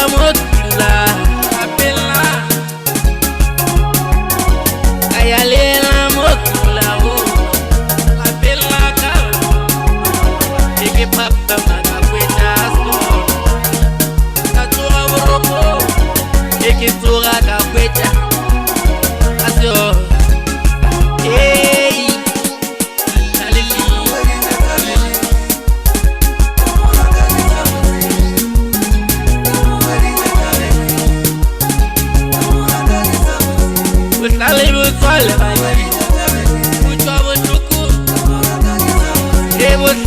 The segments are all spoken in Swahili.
motula apela kayalela motula o apela ka eke papa mana kweta so katsura boroko eke tsura ka kweta aso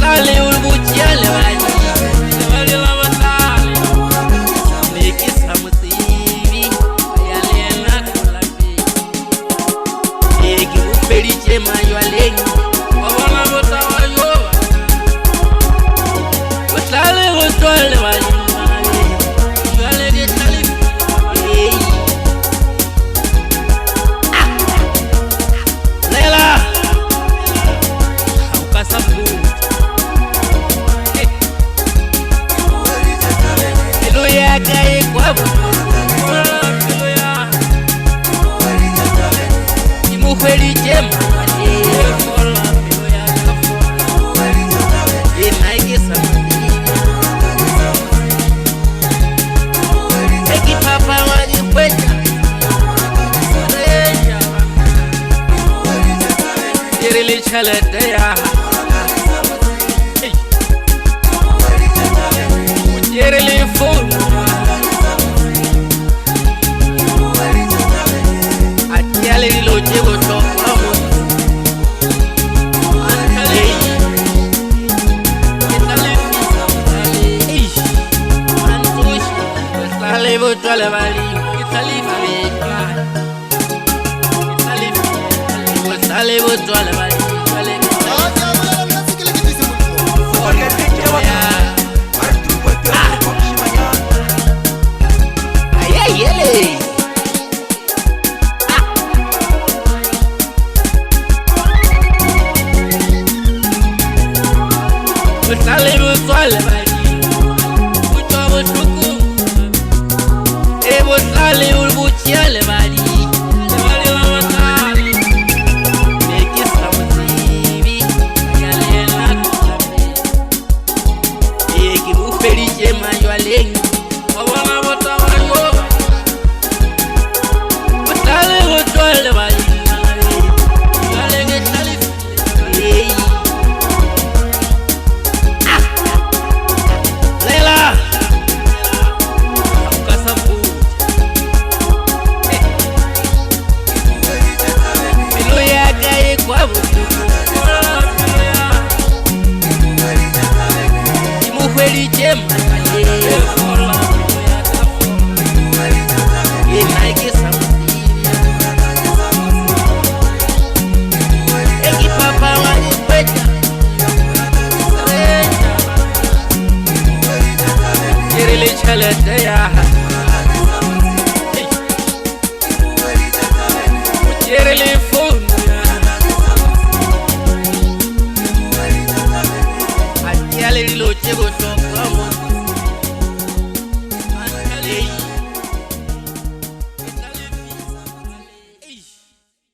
Sale ulbuchale bani bali la batale leki samtivi ayalena kulapi eki uperiche mayo aleni wala botawa yo sale ulbuchale bani yale de sale lela ukasapu Kai kwa Imufeli jema Eki papa wani kweta Jirili chalete ya Jirili fulu Lo llevo todo Antale Antush Sale voto alle vali Sale voto alle vali Sale vuole bali Mucho vuku Evo sale ulbuchiale bali Bali la matali Neki samtivi Yale la kulape Eki uferiche mayo aleni Wala botawa yo Sale vuole bali Yale ke sale Chale ya